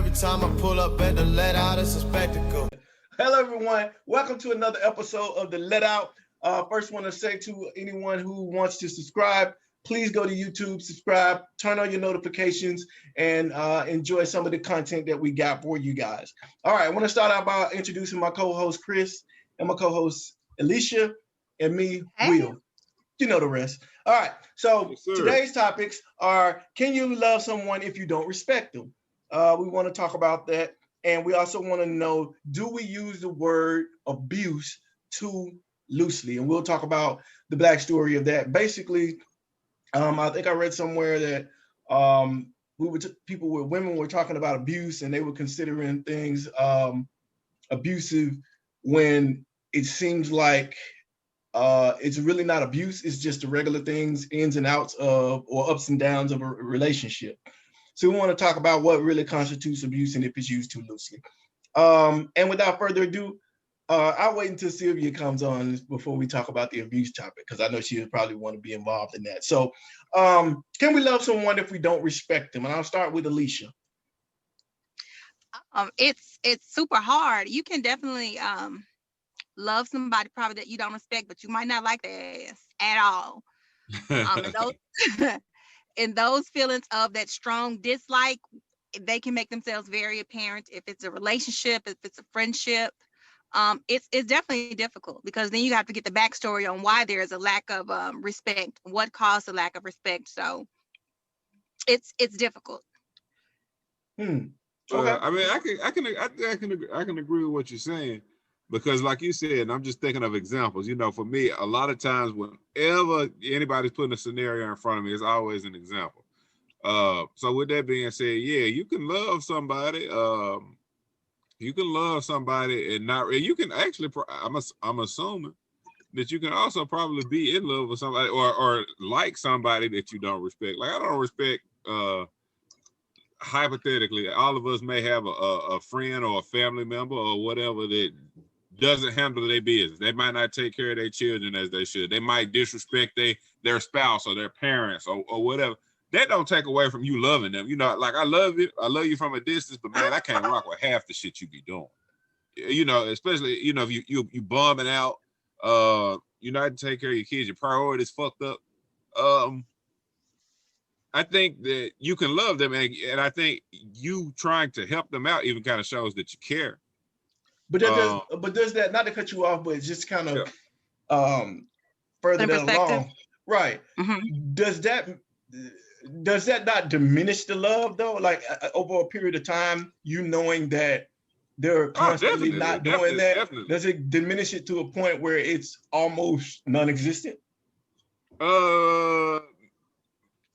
every time I pull up at the let out, it's a spectacle. Hello, everyone. Welcome to another episode of The Let Out. First, want to say to anyone who wants to subscribe, please go to YouTube, subscribe, turn on your notifications, and enjoy some of the content that we got for you guys. All right, I want to start out by introducing my co-host, Chris, and my co-host, Alicia, and me, Will. You know the rest. All right, so Yes, today's topics are, can you love someone if you don't respect them? We want to talk about that. And we also want to know, do we use the word abuse too loosely? And we'll talk about the black story of that. Basically, I think I read somewhere that women were talking about abuse, and they were considering things abusive when it seems like it's really not abuse. It's just the regular things, ins and outs of, or ups and downs of a relationship. So we want to talk about what really constitutes abuse and if it's used too loosely. And without further ado, I'll wait until Sylvia comes on before we talk about the abuse topic, because I know she would probably want to be involved in that. So can we love someone if we don't respect them? And I'll start with Alicia. It's super hard. You can definitely love somebody probably that you don't respect, but you might not like their ass at all. And those and those feelings of that strong dislike, they can make themselves very apparent if it's a relationship, if it's a friendship. It's definitely difficult, because then you have to get the backstory on why there is a lack of respect, what caused the lack of respect. So it's difficult. Okay. I mean, I can agree with what you're saying, because like you said, I'm just thinking of examples. You know, for me, a lot of times whenever anybody's putting a scenario in front of me, it's always an example. So with that being said, yeah, you can love somebody. You can love somebody and not. You can actually. I'm assuming that you can also probably be in love with somebody or like somebody that you don't respect. Like, I don't respect. Hypothetically, all of us may have a friend or a family member or whatever that doesn't handle their business. They might not take care of their children as they should. They might disrespect their spouse or their parents or whatever. That don't take away from you loving them. You know, like, I love you from a distance, but man, I can't rock with half the shit you be doing. You know, especially, you know, if you bombing out, you not to take care of your kids, your priorities fucked up. I think that you can love them, and I think you trying to help them out even kind of shows that you care. But does that, not to cut you off, but it's just kind of further that along, right? Mm-hmm. Does that not diminish the love though? Like, over a period of time, you knowing that they're constantly not doing that, definitely. Does it diminish it to a point where it's almost non-existent?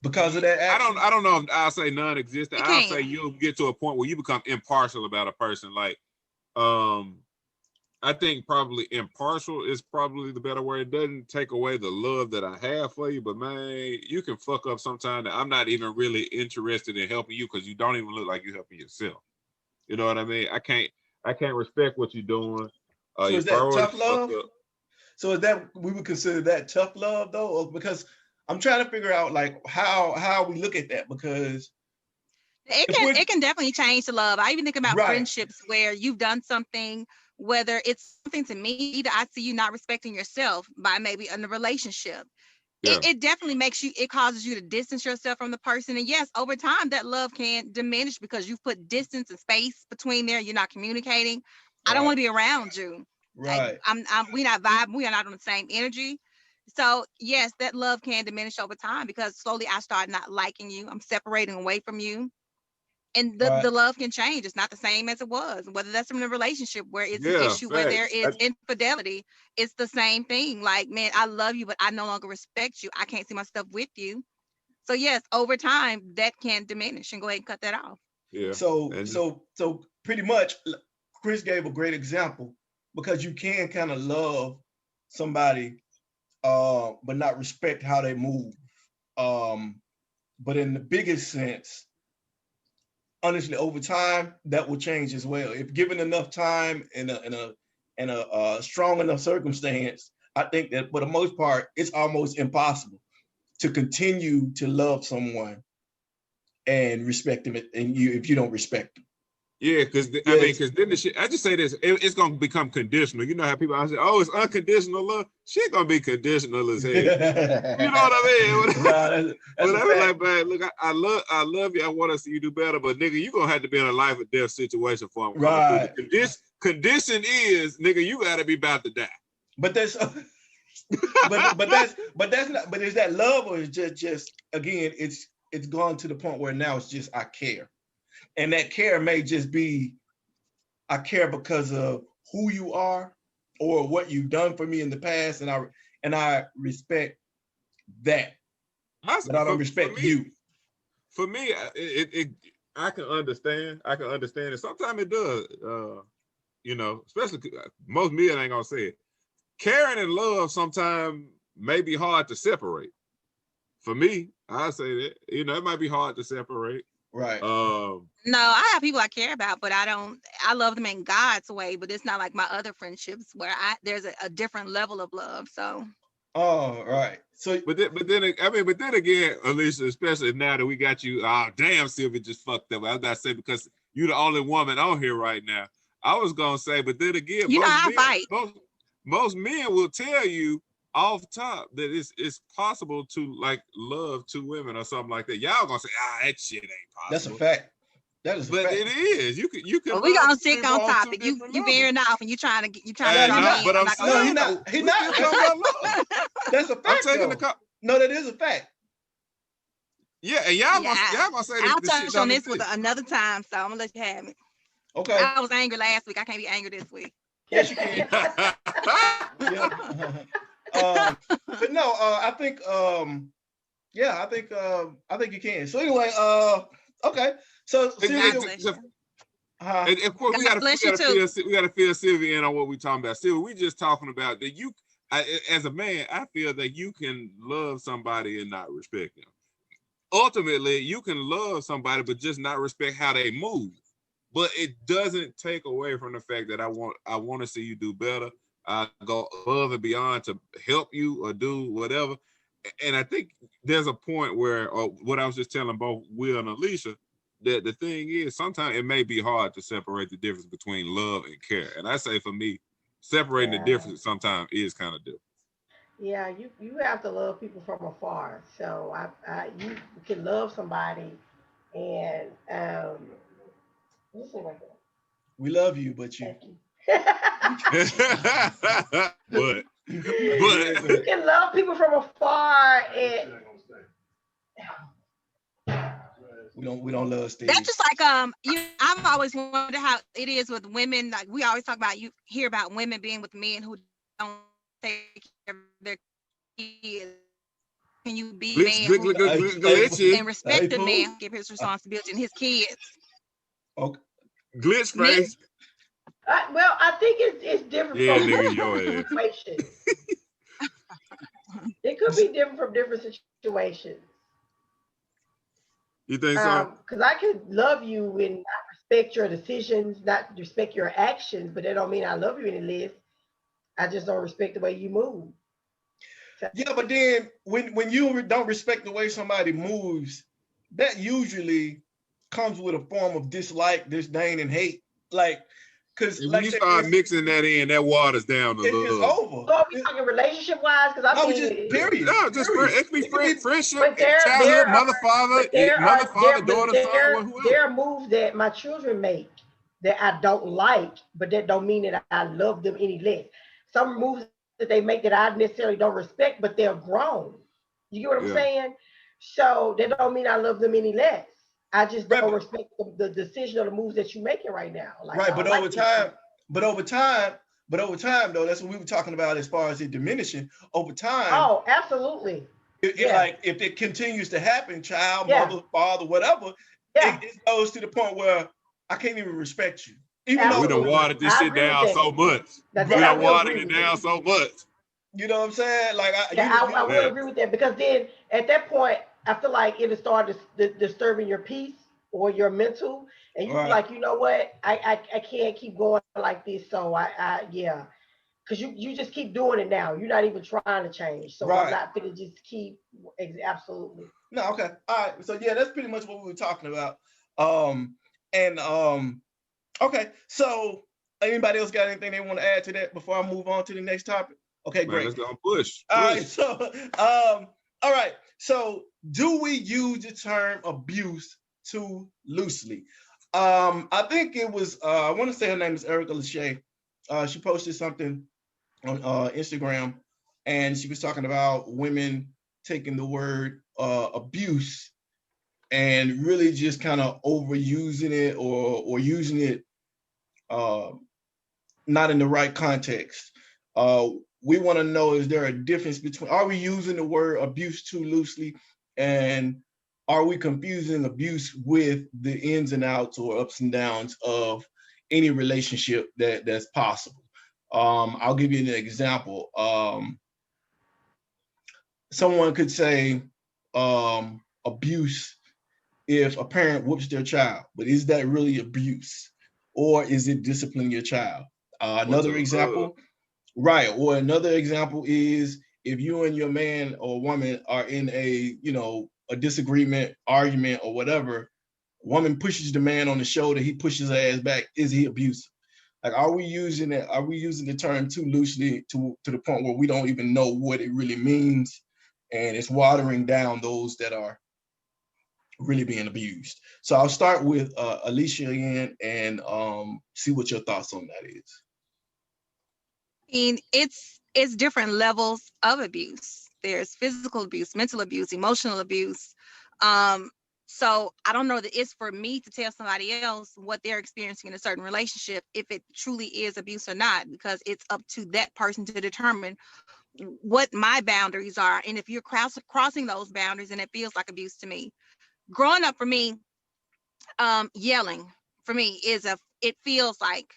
Because of that action? I don't know if I'll say non-existent. I'll say you'll get to a point where you become impartial about a person. Like, I think probably impartial is probably the better word. It doesn't take away the love that I have for you, but man, you can fuck up sometime that I'm not even really interested in helping you, because you don't even look like you're helping yourself. You know what I mean? I can't respect what you're doing. So is that tough love? So is that, we would consider that tough love though? Or, because I'm trying to figure out like how we look at that, because it can definitely change the love. I even think about friendships where you've done something, whether it's something to me, either I see you not respecting yourself by maybe in a relationship. Yeah. It definitely it causes you to distance yourself from the person. And yes, over time that love can diminish because you've put distance and space between there. You're not communicating. I don't want to be around you. Right. We not vibing. We are not on the same energy. So yes, that love can diminish over time, because slowly I start not liking you. I'm separating away from you. And the love can change. It's not the same as it was. Whether that's from a relationship where it's an issue where there is infidelity, it's the same thing. Like, man, I love you, but I no longer respect you. I can't see myself with you. So yes, over time that can diminish, and go ahead and cut that off. Yeah. So pretty much, Chris gave a great example, because you can kind of love somebody, but not respect how they move. But in the biggest sense, honestly, over time, that will change as well. If given enough time and a strong enough circumstance, I think that for the most part, it's almost impossible to continue to love someone and respect them, and if you don't respect them. Yeah, because I mean, because then the shit. I just say this: it's gonna become conditional. You know how people always say, "Oh, it's unconditional love." Shit gonna be conditional as hell. You know what I mean? Nah, that's a Whatever. fact. Like, man, look, I love you. I want to see you do better, but nigga, you gonna have to be in a life or death situation for them coming Right. through. The condition is, nigga, you gotta be about to die. But that's that's not. But is that love, or is just again? It's gone to the point where now it's just I care, and that care may just be I care because of who you are or what you've done for me in the past, and I respect that, but I don't respect you. For me, I can understand. I can understand it. Sometimes it does. You know, especially most men ain't gonna say it. Caring and love sometimes may be hard to separate. For me, I say that, you know, it might be hard to separate. Right. No, I have people I care about, but I love them in God's way, but it's not like my other friendships where there's a different level of love. So. Oh, right. So, but then again, Alicia, especially now that we got you, damn, Sylvia just fucked up. I gotta say, because you're the only woman on here right now. I was gonna say, but then again, most men will tell you off top that it's possible to like love two women or something like that. Y'all gonna say, that shit ain't possible. That's a fact. That is a fact. But it is. You can. Well, we gonna stick on topic. You veering off and you trying to no, but I'm saying he not. That's a fact. I'm taking the no, that is a fact. Yeah, and y'all gonna say I'll touch on this with another time, so I'm gonna let you have it. Okay. I was angry last week. I can't be angry this week. Yes, you can. But no, I think you can. So anyway, okay. So and of course we gotta fill Sylvia in on what we're talking about. Sylvia, we just talking about that as a man, I feel that you can love somebody and not respect them. Ultimately, you can love somebody but just not respect how they move. But it doesn't take away from the fact that I want to see you do better. I go above and beyond to help you or do whatever. And I think there's a point where, or what I was just telling both Will and Alicia, that the thing is sometimes it may be hard to separate the difference between love and care. And I say for me, separating the difference sometimes is kind of different. Yeah, you have to love people from afar. So you can love somebody and listen right there. We love you, but you. but you can love people from afar and we don't love Steve. That's just like I've always wondered how it is with women. Like we always talk about, you hear about women being with men who don't take care of their kids. Can you be a man and respect a man, give his responsibility and his kids? Okay. Glitch face. Well, I think it's different from nigga, situations. It could be different from different situations. You think so? Because I could love you and not respect your decisions, not respect your actions, but that don't mean I love you any less. I just don't respect the way you move. Yeah, but then when you don't respect the way somebody moves, that usually comes with a form of dislike, disdain, and hate. Like, because when you start mixing that in, that waters down a little. It's over. So are we talking relationship wise? Because I mean, just period. No, just it could be friendship, childhood, mother, father, daughter, son, whoever. There are moves that my children make that I don't like, but that don't mean that I love them any less. Some moves that they make that I necessarily don't respect, but they're grown. You get what I'm saying? So that don't mean I love them any less. I just don't respect the decision or the moves that you're making right now. Like, right, but over time, though, that's what we were talking about as far as it diminishing over time. Oh, absolutely. Like if it continues to happen, child, mother, father, whatever, it goes to the point where I can't even respect you. Even though we done watered this shit down so much. We done watered it down so much. You know what I'm saying? Like I would agree with that, because then at that point, I feel like it'll start disturbing your peace or your mental, and you're like, you know what? I can't keep going like this. So because you just keep doing it now. You're not even trying to change. So I'm not gonna just keep. Absolutely. No, okay, all right. So yeah, that's pretty much what we were talking about. Okay, so anybody else got anything they want to add to that before I move on to the next topic? Okay, Man, great. let's go push. All right, so all right, so do we use the term abuse too loosely? I think it was I want to say her name is Erica Lachey. She posted something on Instagram, and she was talking about women taking the word abuse and really just kind of overusing it or using it not in the right context. We want to know, is there a difference between, are we using the word abuse too loosely, and are we confusing abuse with the ins and outs or ups and downs of any relationship that's possible? I'll give you an example. Someone could say abuse if a parent whoops their child, but is that really abuse, or is it disciplining your child? Another example, right? Or another example is if you and your man or woman are in a a disagreement, argument, or whatever. Woman pushes the man on the shoulder, he pushes her ass back. Is he abusive? Like, are we using it? Are we using the term too loosely to the point where we don't even know what it really means, and it's watering down those that are really being abused? So I'll start with Alicia again and see what your thoughts on that is. mean, it's different levels of abuse. There's physical abuse, mental abuse, emotional abuse. Um, so I don't know that it's for me to tell somebody else what they're experiencing in a certain relationship, if it truly is abuse or not, because it's up to that person to determine what my boundaries are. And if you're crossing those boundaries, and it feels like abuse to me. Growing up for me, yelling for me it feels like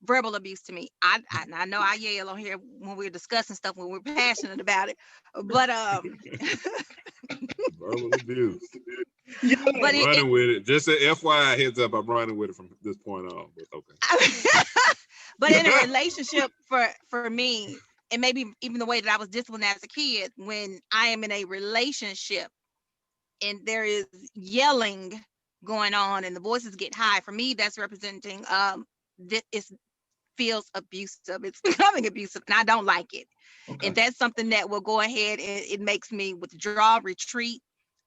verbal abuse to me. I know I yell on here when we're discussing stuff, when we're passionate about it, but Verbal abuse. Yeah. but I'm running with it. Just a FYI heads up, I'm running with it from this point on. But okay. but in a relationship, for me, and maybe even the way that I was disciplined as a kid, when I am in a relationship and there is yelling going on and the voices get high, for me that's representing it feels abusive. It's becoming abusive, and I don't like it. Okay. And that's something that will go ahead and it makes me withdraw, retreat,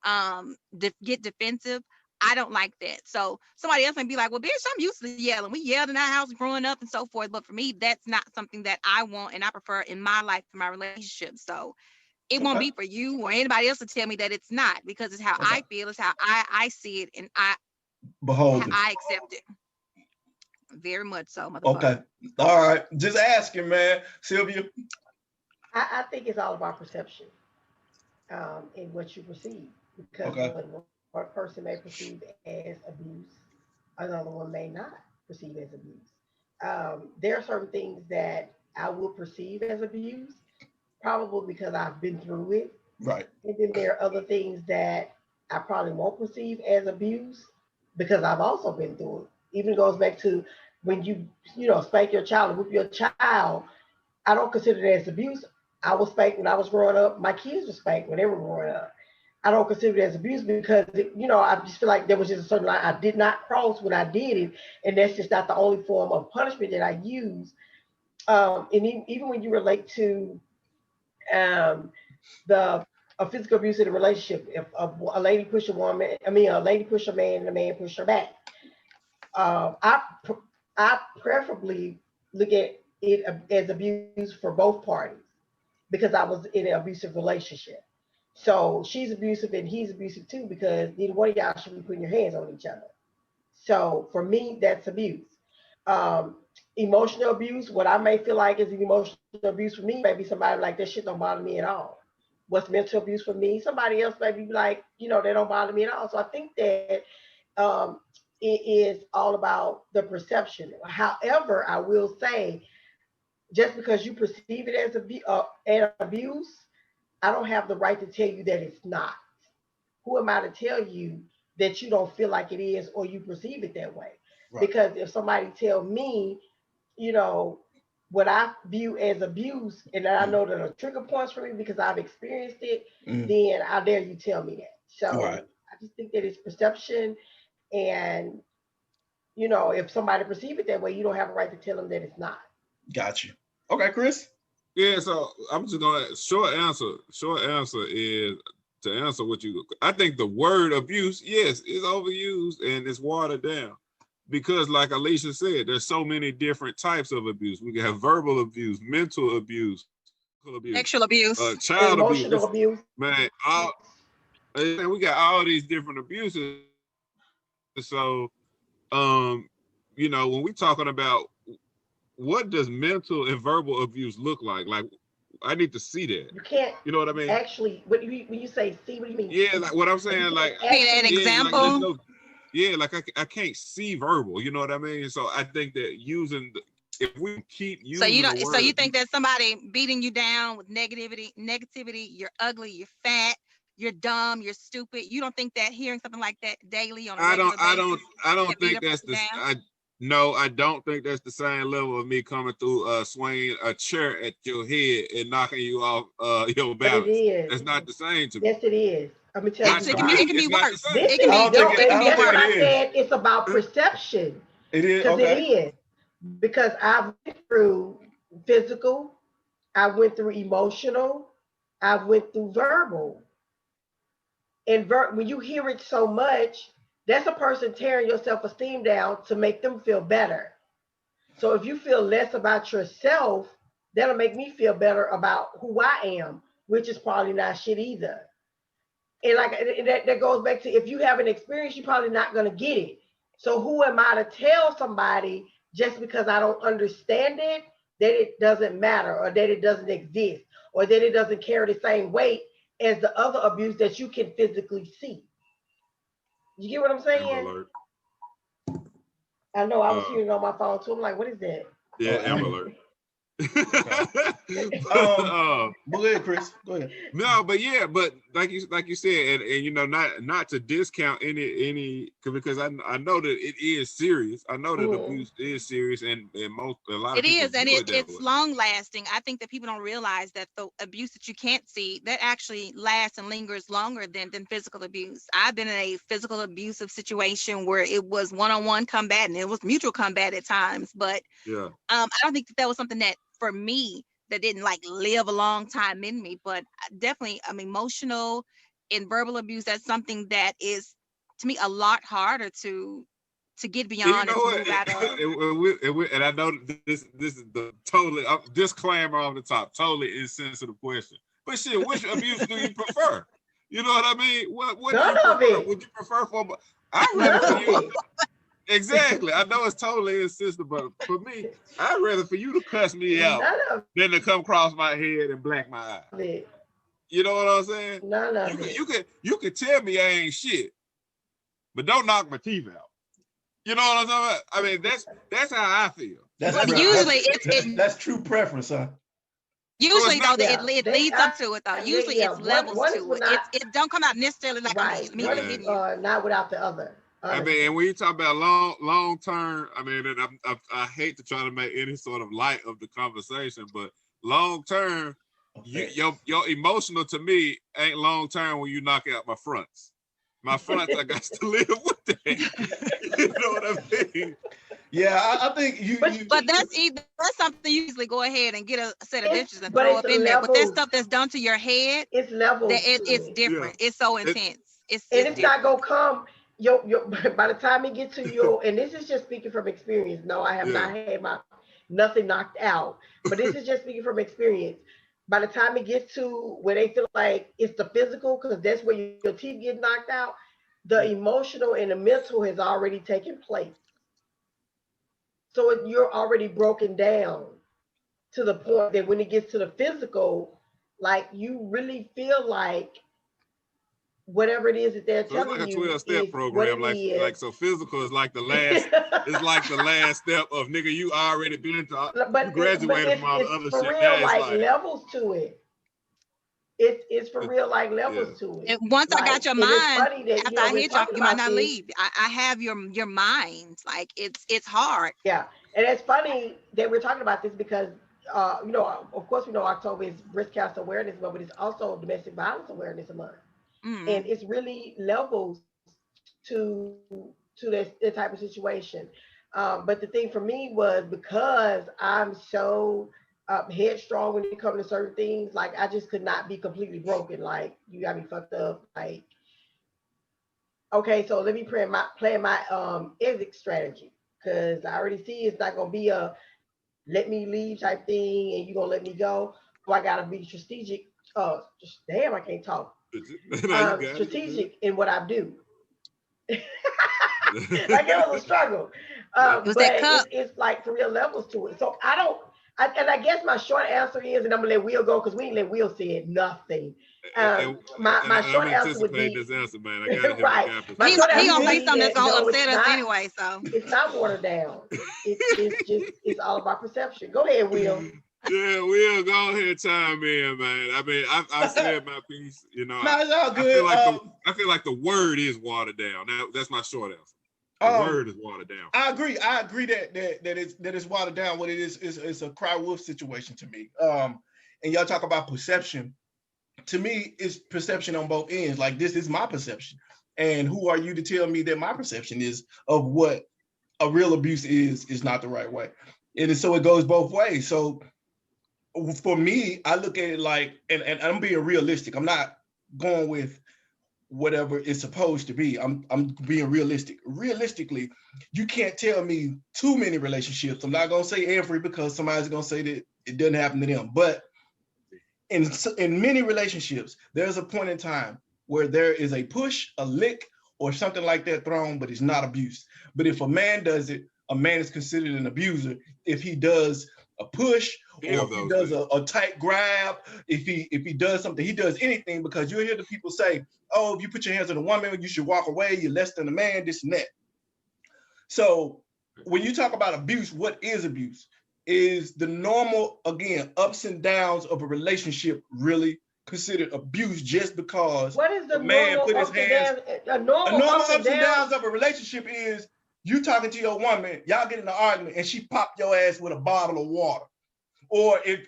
get defensive. I don't like that. So somebody else may be like, well, bitch, I'm used to yelling. We yelled in our house growing up and so forth. But for me, that's not something that I want and I prefer in my life, in my relationship. So it won't be for you or anybody else to tell me that it's not, because it's how I feel, it's how I see it, and I accept it. Very much so, motherfucker. Okay. All right. Just asking, man. Sylvia? I think it's all about perception in what you perceive. Because what one person may perceive as abuse, another one may not perceive as abuse. There are certain things that I will perceive as abuse, probably because I've been through it. Right. And then there are other things that I probably won't perceive as abuse because I've also been through it. Even goes back to when you spank your child and whoop your child. I don't consider it as abuse. I was spanked when I was growing up. My kids were spanked when they were growing up. I don't consider it as abuse because I just feel like there was just a certain line I did not cross when I did it, and that's just not the only form of punishment that I use. And even when you relate to the a physical abuse in a relationship, if a lady push a woman, a lady push a man, and a man push her back, I preferably look at it as abuse for both parties because I was in an abusive relationship. So she's abusive and he's abusive too because neither one of y'all should be putting your hands on each other. So for me, that's abuse. Um, Emotional abuse, what I may feel like is emotional abuse for me, maybe somebody like that shit don't bother me at all. What's mental abuse for me, somebody else may be like, they don't bother me at all. So I think that um, it is all about the perception. However, I will say, just because you perceive it as an abuse, I don't have the right to tell you that it's not. Who am I to tell you that you don't feel like it is or you perceive it that way? Right. Because if somebody tell me, what I view as abuse and that I know that are trigger points for me because I've experienced it, then I dare you tell me that. So I just think that it's perception, and you know, if somebody perceive it that way, you don't have a right to tell them that it's not. Got you. Okay, Chris. Yeah, so I'm just gonna short answer is to answer what you. I think the word abuse, yes, is overused and it's watered down because, like Alicia said, there's so many different types of abuse. We can have verbal abuse, mental abuse, physical abuse, Sexual abuse. child abuse. Emotional abuse. Man, and we got all these different abuses. So, you know, when we talking about what does mental and verbal abuse look like I need to see that. You can't You know what I mean? actually, when you say see, what do you mean? Yeah, like what I'm saying, like An example. Like I can't see verbal. You know what I mean? So I think that if we keep using So you don't. the So word, you think that somebody beating you down with negativity, you're ugly, you're fat, you're dumb, you're stupid. You don't think that hearing something like that daily on a regular basis? I don't can beat think a that's person the. down? No, I don't think that's the same level of me coming through swinging a chair at your head and knocking you off your But it balance. is. That's not the same to me. Yes, it is. Let me tell Not you to Actually, why. it can be It's not the worse. same. This It can is, be. no, It can be that's what worse. I said. It's about perception. It is Because okay. it is. Because I went through physical, I went through emotional, I went through verbal. And when you hear it so much, that's a person tearing your self-esteem down to make them feel better. So if you feel less about yourself, that'll make me feel better about who I am, which is probably not shit either. And like that goes back to, if you have an experience, you're probably not going to get it. So who am I to tell somebody just because I don't understand it that it doesn't matter, or that it doesn't exist, or that it doesn't carry the same weight as the other abuse that you can physically see? You get what I'm Amber saying? Alert. I know I was hearing it on my phone too. I'm like, what is that? Yeah, Oh, Amber Alert. Go ahead, Chris. Go ahead. No, but yeah, but like you said, and you know, not to discount any because I know that it is serious. I know that abuse is serious, and a lot of It people is, and view it that it's way. long lasting. I think that people don't realize that the abuse that you can't see, that actually lasts and lingers longer than physical abuse. I've been in a physical abusive situation where it was one-on-one combat, and it was mutual combat at times. But Yeah, I don't think that was something that for me that didn't like live a long time in me. But definitely, emotional and verbal abuse, that's something that is to me a lot harder to get and you beyond know and to what? move out of. And I know this is the totally disclaimer on the top, totally insensitive question. But shit, which abuse do you prefer? You know what I mean? What do None you of prefer? it. Would you prefer for? I'd rather None for of you. it. Exactly. I know it's totally insensitive, but for me, I'd rather for you to cuss me out None of than to come across my head and black my eye. it. You know what I'm saying? None of it. You can tell me I ain't shit, but don't knock my teeth out. You know what I'm talking about? I mean, that's how I feel. But usually that's true preference, huh? Usually, though, Yeah. it leads up to it, though. Usually, it's levels one to will it. not, It don't come out necessarily like right. I'm One hitting is you. not without the other. I mean, and when you talk about long term, I mean, and I hate to try to make any sort of light of the conversation, but long term, your emotional to me ain't long term when you knock out my fronts. My fronts, I got to live with that. You know what I mean? Yeah, I think you. But that's something you usually go ahead and get a set of dishes and but throw it's up in there. But that levels. stuff that's done to your head, It's levels. that it's different. It's so intense. And it's different. not gonna come. Your by the time it gets to your, and this is just speaking from experience. No, I have not had nothing knocked out, but this is just speaking from experience. By the time it gets to where they feel like it's the physical, because that's where your teeth get knocked out, the emotional and the mental has already taken place. So you're already broken down to the point that when it gets to the physical, like you really feel like whatever it is that they're So it's telling like a you 12-step program, like so physical is like the last it's like the last step of nigga, you already been to but you graduated from all the it's other for shit. real, Now like levels to it. It's for real, like levels to it. And once I got your mind, that, after I hit you, you might not this. leave. I have your mind. Like it's hard. Yeah, and it's funny that we're talking about this because you know, of course we know October is Breast Cancer Awareness Month, but it's also Domestic Violence Awareness Month. And it's really levels to to that type of situation. But the thing for me was because I'm so headstrong when it comes to certain things, like I just could not be completely broken. Like you got me fucked up. Like okay, so let me plan my exit strategy because I already see it's not gonna be a let me leave type thing and you're gonna let me go. So I gotta be strategic. Just damn, I can't talk. No, you got it. Strategic in what I do. Like it was a struggle. was But that cup. it's like 3 levels to it. So and I guess my short answer is, and I'm gonna let Will go because we didn't let Will say nothing. My short I'm answer would be anticipating this answer, man. I gotta hear right. what My He short answer gonna would say be something that that's gonna no, upset us anyway. So it's not watered down. It's all about perception. Go ahead, Will. Yeah, we'll go ahead, chime in, man. I mean, I said my piece. You know, No, it's all I good. feel like the word is watered down. That's my short answer. The word is watered down. I agree that it's watered down. What it is a cry wolf situation to me. And y'all talk about perception. To me, it's perception on both ends. Like this is my perception, and who are you to tell me that my perception is of what a real abuse is not the right way? So it goes both ways. So for me, I look at it like, and I'm being realistic. I'm not going with whatever it's supposed to be. I'm being realistic. Realistically, you can't tell me too many relationships. I'm not gonna say every because somebody's gonna say that it doesn't happen to them. But in many relationships, there's a point in time where there is a push, a lick, or something like that thrown, but it's not abuse. But if a man does it, a man is considered an abuser. If he does a push, or if he does a tight grab, if he does something, he does anything, because you'll hear the people say, oh, if you put your hands on a woman, you should walk away, you're less than a man, this and that. So when you talk about abuse, what is abuse? Is the normal, again, ups and downs of a relationship really considered abuse just because what is the man normal put his ups and hands? downs? A normal ups and downs of a relationship is you talking to your woman, y'all get in an argument, and she popped your ass with a bottle of water. Or if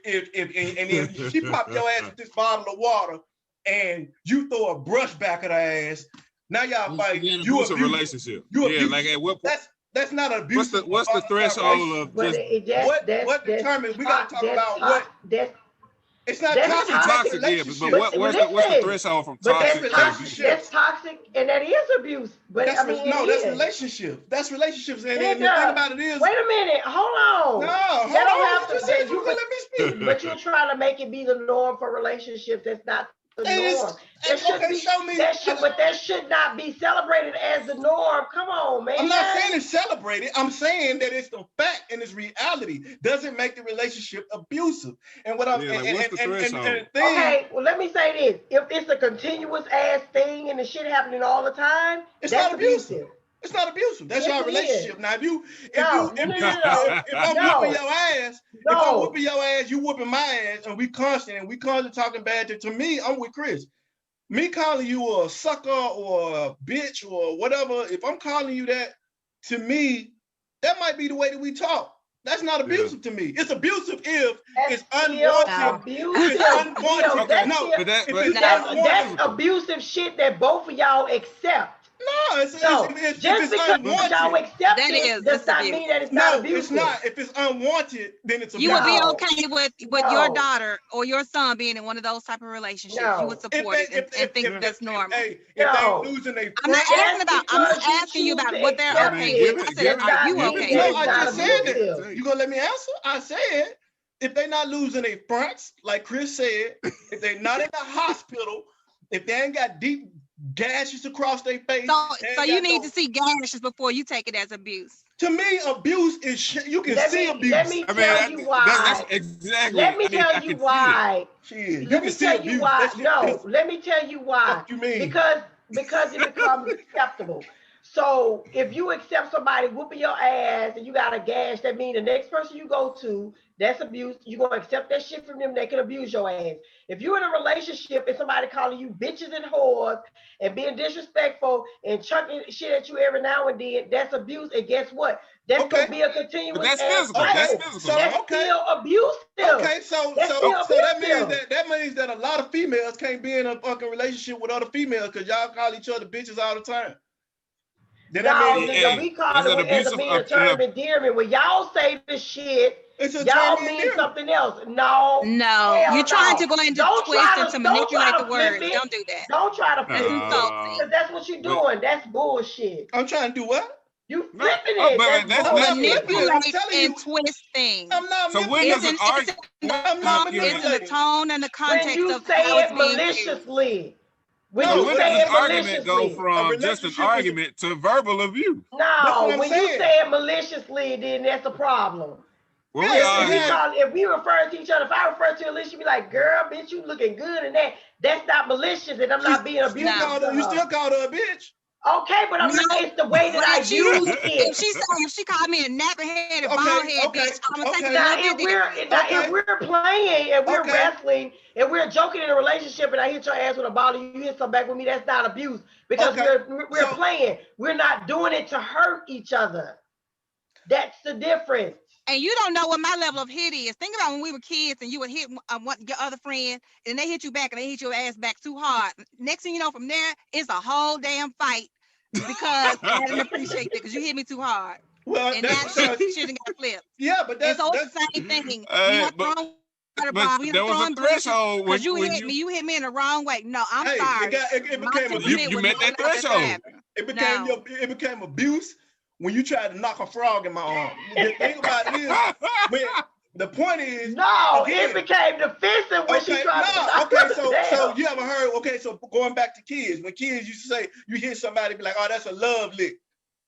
she popped your ass with this bottle of water and you throw a brush back at her ass, now y'all fight. You abuse a relationship. Like at what point? That's not an abuse. What's the threshold of just what determines? We gotta talk about what. It's not toxic, yeah, but what's the threshold from toxic? That's toxic, and that is abuse. But that's, I mean, that's relationships. That's relationships, and the thing about it is. Wait a minute, hold on. No, hold on. You said you let me speak. But you're trying to make it be the norm for relationships. That's not the norm. That should not be celebrated as the norm. Come on, man. I'm not saying it's celebrated. I'm saying that it's the fact and it's reality. Doesn't make the relationship abusive. And what I'm what's the threshold? Okay, well, let me say this: if it's a continuous ass thing and the shit happening all the time, it's not abusive. It's not abusive. That's your relationship. Now, if I'm whooping your ass, if I'm whooping your ass, you whooping my ass, and we constantly talking bad to me, I'm with Chris. Me calling you a sucker or a bitch or whatever, if I'm calling you that, to me, that might be the way that we talk. That's not abusive to me. It's abusive if it's unwanted. That's abusive shit that both of y'all accept. No, just because y'all accept it does not mean that it's not abusive. No, it's not. If it's unwanted, then it's abusive. You would be okay with your daughter or your son being in one of those type of relationships. You would support it and think that's normal. If they losing their I'm not asking you about what they're okay with. I said, are you okay? No, I just said that. You gonna let me answer? I said, if they're not losing their fronts, like Chris said, if they're not in the hospital, if they ain't got deep gashes across their face. So you need to see gashes before you take it as abuse. To me, abuse is you can see abuse. Let me tell you why. That's exactly. Let me tell you why. Let me tell you why. No, let me tell you why. What you mean? Because it becomes acceptable. So if you accept somebody whooping your ass and you got a gash, that means the next person you go to, that's abuse. You're going to accept that shit from them. They can abuse your ass. If you're in a relationship and somebody calling you bitches and whores and being disrespectful and chucking shit at you every now and then, that's abuse. And guess what? That's going to be a continuous. But that's physical. That's physical. So, that's still abusive. Okay, so that means that a lot of females can't be in a fucking relationship with other females because y'all call each other bitches all the time. Then No, that means nigga, we call That's it an as a abusive mean a term of endearment. When y'all say this shit, it's a y'all term of mean endearment. something else. No, No, hell you're trying no. to go into Don't twist try and to don't try manipulate the to flip words. it. Don't do that. Don't try to flip That's it. insulting. Because that's what you're But- doing. That's bullshit. I'm trying to do what? You No, flipping oh, it. but That's that's bullshit. not flipping. I'm Manipulate telling you. and twist things. I'm not So when It's does manipulating. an in, argument? I'm not it's in the manipulating. tone and the When context you of say how it's it being used. maliciously. When No, So you when say does it an argument go maliciously. from A just an relationship is- argument to verbal abuse? That's what No, I'm when saying. you say it maliciously, then that's a problem. Well, Yeah, If we refer to each other, if I refer to Alicia, you be like, girl, bitch, you looking good and that's not malicious and I'm not being abusive. You still called her a bitch. Okay, but I'm No, not, it's the way that but I if she use if it. she called me a nappy headed, Okay, bald head okay, bitch, I'm gonna take okay. it a Now, little if bit we're different. if we're playing and we're Okay. wrestling and we're joking in a relationship and I hit your ass with a bottle, you hit some back with me, that's not abuse because Okay. we're So- playing. We're not doing it to hurt each other. That's the difference. And you don't know what my level of hit is. Think about when we were kids and you would hit your other friend and they hit you back and they hit your ass back too hard. Next thing you know, from there, it's a whole damn fight because I didn't appreciate that because you hit me too hard. Well, And that's now because shit got flipped. yeah, but And that's so it's the same thing. We not but- throwing water but bombs. We there not was a throwing bushes threshold because you when hit me. You hit me in the wrong way. No, I'm Hey, sorry. it My became temperament abuse. You would met not that allow to threshold. happen. It became abuse when you tried to knock a frog in my arm. The thing about it is, when the point is, No, again, it became defensive when she tried to. okay, so Damn. you ever heard? Okay, so going back to kids, when kids used to say you hit somebody, be like, oh, that's a love lick.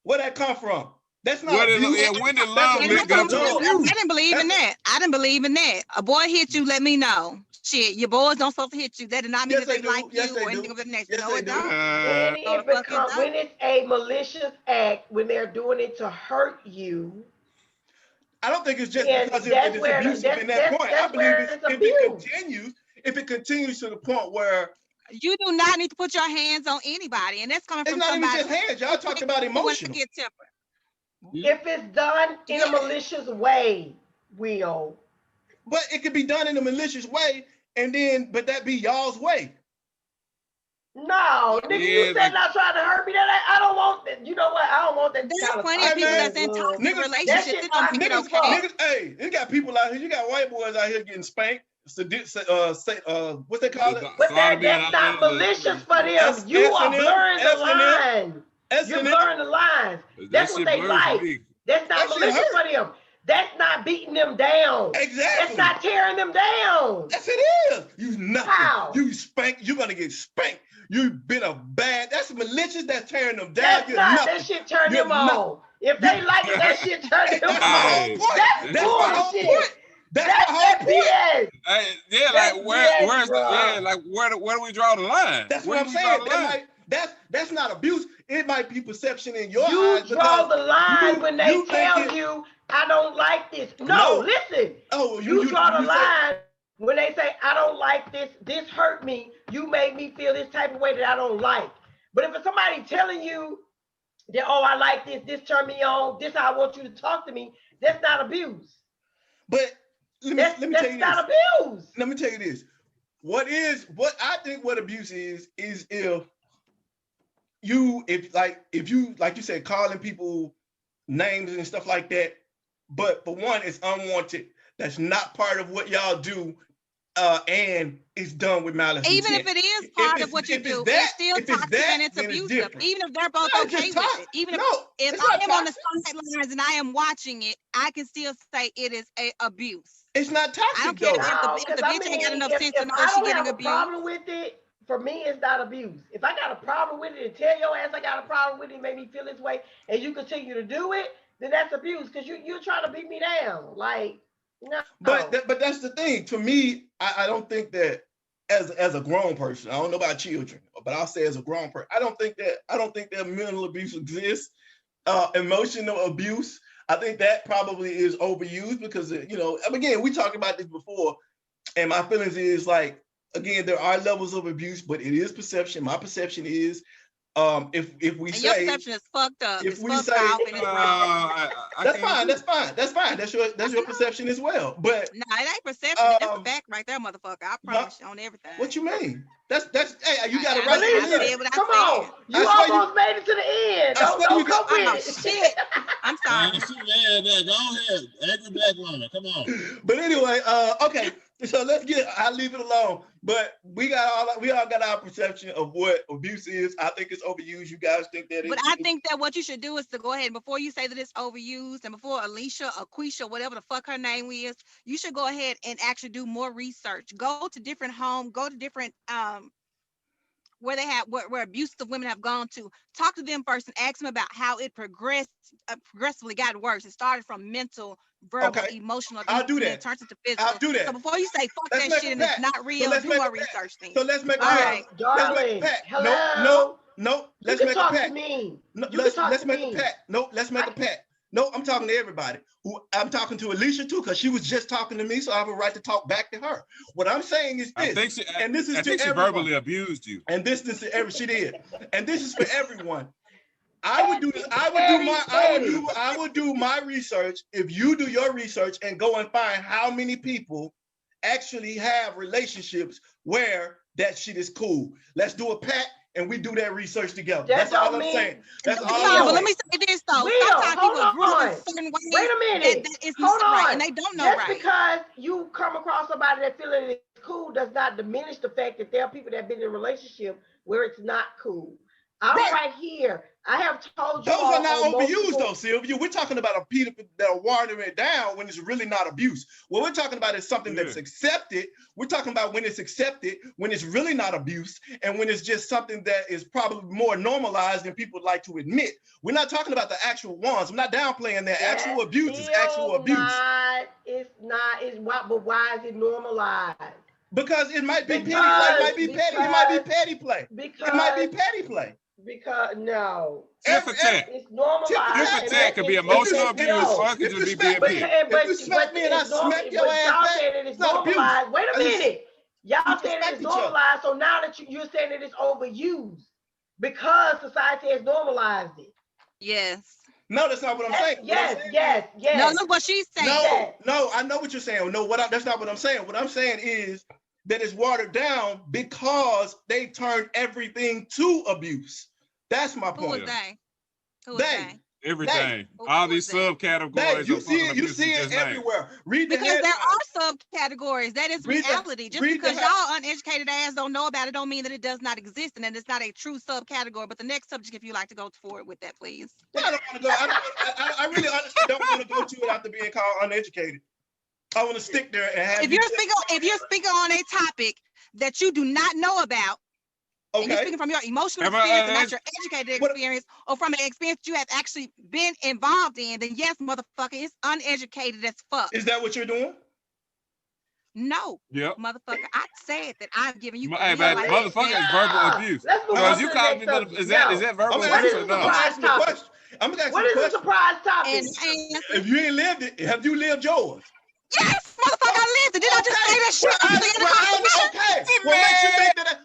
Where that come from? That's not abuse. When did That's love a lick mental up to love. abuse? I didn't believe in that. I didn't believe in that. A boy hit you, let me know. Shit, your boys don't supposed to hit you. That did not mean Yes, that they they do. like Yes, you they or anything do. of the nature. Yes, No, they it do. don't. When it's a malicious act, when they're doing it to hurt you, I don't think it's just and because that's it's where abusive in that point. I that's believe where it's, it's if it continues to the point where You do not need to put your hands on anybody, and that's coming it's from not even somebody just hands. Y'all talked about who wants to emotional. get tempered. If it's done in a Yeah. malicious way, Will. But it could be done in a malicious way, but that be y'all's way. No, nigga, you said not trying to hurt me. I don't want that. You know what? I don't want that. There's kind of plenty of toxic people man, that's in love. toxic niggas- relationships that shit that don't think it toxic okay. Niggas, hey, you got people out here. You got white boys out here getting spanked. What they call it? But that's not malicious for them. You are blurring the line. You're blurring the lines. That's what they like. That's not That shit malicious hurt. for them. That's not beating them down. Exactly. That's not tearing them down. Yes, it is. You nothing. How? You spank. You're gonna get spanked. You've been a bad. That's malicious. That's tearing them down. That's You're not. nothing. That shit turn You're them on. If they like it, that shit turn them That's my on. whole point. That's That's my whole bullshit. point. That's my whole That's point. BS. Yeah, That's like BS, where's bruh. where do we draw the line? That's Where what do I'm we draw saying. the line? That's not abuse. It might be perception in your You eyes. draw because the line you- when they you tell think it- you, I don't like this. No. No, listen. Oh, You draw the you say- line when they say, I don't like this. This hurt me. You made me feel this type of way that I don't like. But if it's somebody telling you that, oh, I like this. This turned me on. This how I want you to talk to me. That's not abuse. But let me tell you That's this. not abuse. Let me tell you this. What I think what abuse is if you like you said, calling people names and stuff like that, but for one, it's unwanted. That's not part of what y'all do, and it's done with malice. Even if intent. it is part of what you do, it's still toxic and it's abusive. different. Even if they're both No, it's okay just with toxic. it. Even if No, if it's I not am on the toxic. sidelines and I am watching it, I can still say it is a abuse. It's not toxic I don't care though. if the bitch ain't got enough sense to know I she don't getting have a abused. problem with it, for me, it's not abuse. If I got a problem with it and tell your ass I got a problem with it, make me feel this way, and you continue to do it, then that's abuse because you're trying to beat me down. Like, no. But that's the thing. To me, I don't think that as a grown person, I don't know about children, but I'll say as a grown person, I don't think that mental abuse exists. Emotional abuse, I think that probably is overused because again, we talked about this before, and my feelings is like, again, there are levels of abuse, but it is perception. My perception is, if we And say your perception is fucked up. if It's we fucked say- off and it's wrong. that's fine. That's fine. That's your perception as well. But No, it ain't perception. That's a fact right there, motherfucker. I promise you on everything. what you mean? Hey, you got a I right said to live. what I Come said. on. You I swear almost made it to the end. I Don't swear you come got- Oh with it. shit. I'm sorry. She mad there. Go ahead. Angry black woman. Come on. But anyway, okay. So I'll leave it alone. But we all got our perception of what abuse is. I think it's overused. You guys think that But I think that what you should do is to go ahead and before you say that it's overused and before Alicia or Quisha, whatever the fuck her name is, you should go ahead and actually do more research. Go to different homes, go to different where they have where abusive women have gone to. Talk to them first and ask them about how it progressively got worse. It started from mental, verbal, Okay. emotional I'll abuse, do and then that. it turns into physical. I'll do that. So before you say fuck Let's that make shit a and it's pact. not So real, let's do make more a pact. research then. So let's make a All pact. right. Darling, Let's make a pact. hello. No. You Let's can make a talk to pact. me. No, You can talk let's to make me. a pact. No, let's make a pact. No, I'm talking to everybody. Who I'm talking to Alicia too, because she was just talking to me, so I have a right to talk back to her. What I'm saying is I this, think she, and this is I to think she everyone. verbally abused you. And this is to every she did, and this is for everyone. I would do my research if you do your research and go and find how many people actually have relationships where that shit is cool. Let's do a pact and we do that research together. That's all I'm saying. That's all I'm But let saying. me say this though. Will, Sometimes people hold grew up in on. certain ways Wait a minute. that it's Hold not right, on. and they don't know Just right. because you come across somebody that feeling it's cool does not diminish the fact that there are people that have been in a relationship where it's not cool. I'm right here. I have told you Those all are not on overused multiple- though, Sylvia. We're talking about a people that are watering it down when it's really not abuse. What we're talking about is something that's accepted. We're talking about when it's accepted, when it's really not abuse, and when it's just something that is probably more normalized than people like to admit. We're not talking about the actual ones. I'm not downplaying that. Actual abuse is actual abuse. It's not. It's what? But why is it normalized? Because it might be petty. Because- It might be petty. It might be petty play. Because It might be petty play. Because no, Tit for tat. it's normalized. Tit for tat could be emotional abuse, or it could just be being petty. If you smack me and I smack your ass y'all back, saying it is it's not abuse. normalized. Wait a minute. Y'all We saying respect it is each other. normalized. So now that you're saying it is overused because society has normalized it. Yes. No, that's not what I'm saying. Yes. No, look what she's saying. No, I know what you're saying. No, that's not what I'm saying. What I'm saying is that it's watered down because they turned everything to abuse. That's my Who was point. they? Who was they? Everything. Who All was these that? subcategories. You of see fucking it. You abuse see you it just named. everywhere. Read the Because there headline. are subcategories. That is Read the- reality. Just read the because he- y'all uneducated ass don't know about it, don't mean that it does not exist and that it's not a true subcategory. But the next subject, if you like to go forward with that, please. I don't want to go. I really honestly don't want to go to it after being called uneducated. I want to stick there and have. If you're speaking on a topic that you do not know about, and you're speaking from your emotional experience and not your educated experience, or from an experience you have actually been involved in, then yes, motherfucker, it's uneducated as fuck. Is that what you're doing? No, motherfucker, I said that I'm giving you. Hey, man, motherfucker is verbal abuse. Let's move on to you the call next me, subject. is that verbal abuse or no? I'm asking a question. I'm gonna ask you a What is question. the surprise topic? If you ain't lived it, have you lived yours? Yes, motherfucker, I lived it. Did I just say that shit?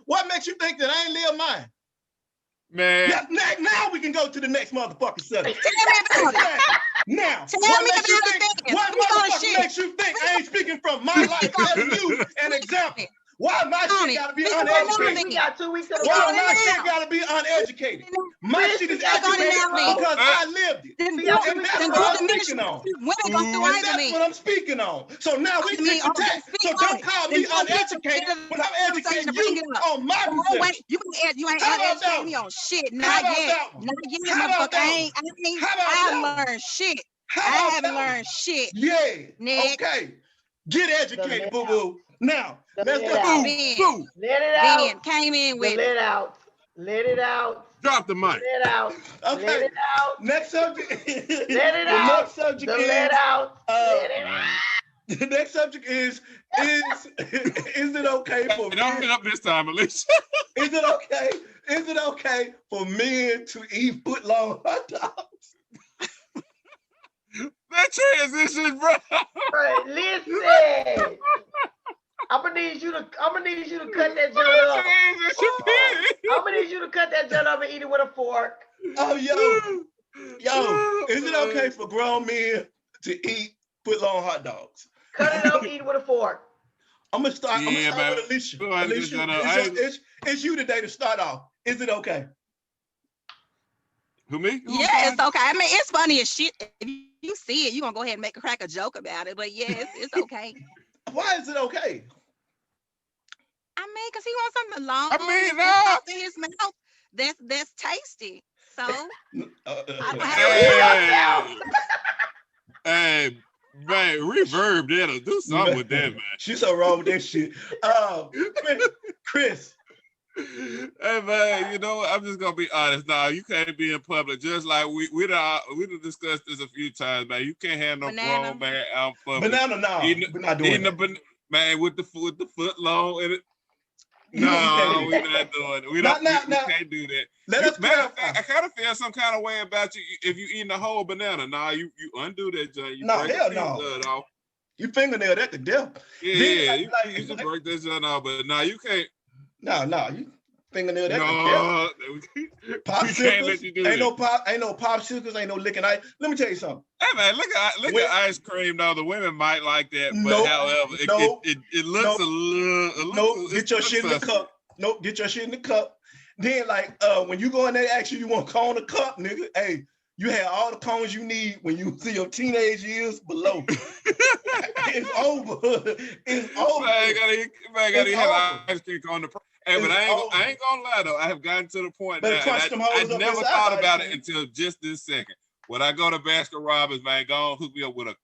What makes you think that I ain't lived mine? Man. Now we can go to the next motherfucking subject. Tell me about it. Now, Tell what me makes you about think? it then. What Speak on the motherfucker shit. makes you think I ain't speaking from my life? Telling you an example. Why my shit gotta be uneducated? We got 2 weeks to Why my shit gotta be uneducated? My shit is educated because I lived it. And that's what I'm speaking on. That's what I'm speaking on. So now we can protect. So don't call me uneducated when I'm educating you on my perception. You ain't educated me on shit. Not yet. Not yet, motherfucker. I learned shit. I haven't learned shit. Yeah. Nick. Okay. Get educated, boo boo. Now, let's go. Let it out. Ben came in with Let it out. Let it out. Drop the mic. Let it out. Okay. Let it out. Next subject. Let it out. Next subject is. Let out. Let it out. The next subject is it okay for Don't get men? up this time, Alicia. Is it okay for men to eat foot-long hot dogs? That transition, bro. Right, listen. I'm gonna need you to cut that joint up. I'm gonna need you to cut that joint up and eat it with a fork. Oh, yo, is it okay for grown men to eat foot-long hot dogs? Cut it up, eat it with a fork. I'm gonna start man. with Alicia. Go ahead, Alicia, it's you today to start off. Is it okay? Who, me? Yeah, it's okay. I mean, it's funny as shit. If you see it, you're gonna go ahead and crack a joke about it. But yeah, it's okay. Why is it okay? I mean, because he wants something long I mean, and no. pop in his mouth that's tasty. So Hey, man, reverb that'll do something with that, man. She's so wrong with that shit. Chris. Hey man, you know what? I'm just gonna be honest now. You can't be in public just like we done discussed this a few times, man. You can't have no grown man out in public. Banana, no, we're not doing that. Man with the foot long in it. No, we're not doing it. We can't do that. I kind of feel some kind of way about you if you eating a whole banana. Nah, you undo that joint. You break hell no. Off. You fingernail that to death. Yeah, you can break that joint off, but nah, you can't. No, you fingernail that. No, popsicles. Ain't no popsicles. Ain't no licking ice. Let me tell you something. Hey man, look at ice cream. Now the women might like that, but however, it looks a little. Nope. Get your shit in the cup. Nope. Get your shit in the cup. Then when you go in there, actually you want cone a cup, nigga. Hey, you had all the cones you need when you see your teenage years below. It's over. It's over. Man, I gotta have ice cream on the. Hey, but I ain't gonna lie though. I have gotten to the point now. I never thought about it until just this second. When I go to Baskin Robbins, man, go on, hook me up with a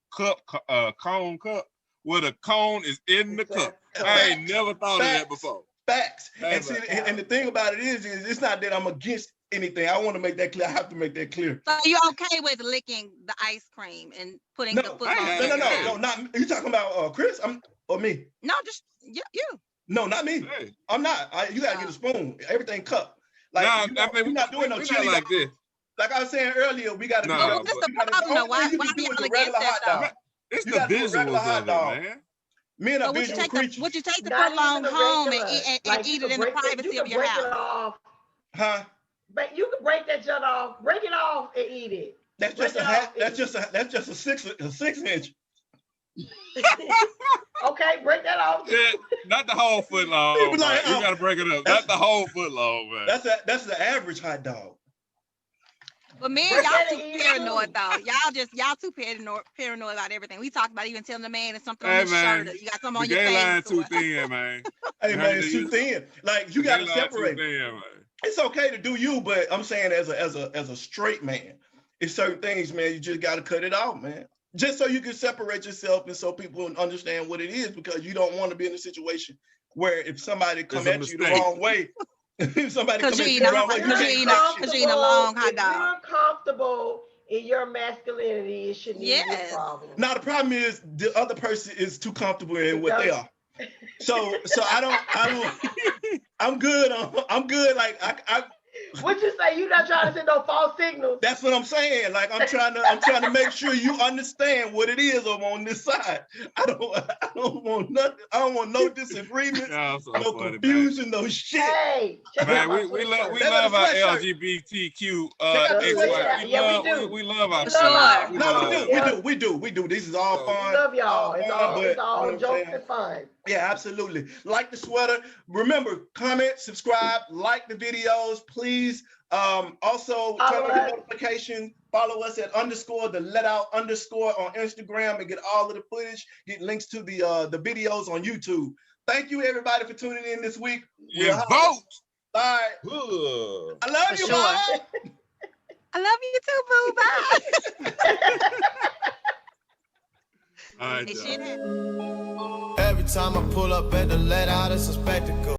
cone cup, where the cone is in the cup. I ain't never thought of that before. Facts. And see, and the thing about it is it's not that I'm against anything. I want to make that clear. I have to make that clear. So you're okay with licking the ice cream and putting the foot on? No, not you talking about Chris or me? No, just you. No, not me. Hey. I'm not. You gotta get a spoon. Everything cup. Like we're not doing no chili like this. Like I was saying earlier, we gotta. What's the problem? Why you do regular hot dog? It's the visuals of it, man. Men are visual creatures. Would you take the foot long home and eat it in the privacy of your house? Huh? But you can break that junk off, break it off, and eat it. That's just a 6-inch. Okay, break that off. Yeah, not the whole foot long. Like, you gotta break it up. Not the whole foot long, man. That's the average hot dog. But man, y'all too paranoid though. Y'all too paranoid about everything. We talked about even telling the man it's something on his shirt. Or you got something on your face. Line too thin, man. Hey man, it's too thin. Like you gotta separate. It's okay to do you, but I'm saying as a straight man, it's certain things, man. You just gotta cut it off, man. Just so you can separate yourself and so people understand what it is, because you don't want to be in a situation where if somebody come at you the wrong way, if somebody come at you the wrong way, because you eat a long hot dog. If you're comfortable in your masculinity, it shouldn't be a problem. Now the problem is the other person is too comfortable in what they are. So I don't. I'm good. I'm good. Like I. What you say? You not trying to send no false signals? That's what I'm saying. Like I'm trying to make sure you understand what it is over on this side. I don't want nothing. I don't want no disagreements, no confusion, no shit. Hey, man, we love our LGBTQ. We love our sure. No, we do. This is all fun. We love y'all. It's all jokes and fun. Yeah, absolutely. Like the sweater. Remember, comment, subscribe, like the videos, please. Also, turn on the notifications. Follow us at _the_let_out_ on Instagram and get all of the footage. Get links to the videos on YouTube. Thank you, everybody, for tuning in this week. Vote. All right. I love you, Bob. I love you too, boo. Bye. All right, every time I pull up at the let out, it's a spectacle.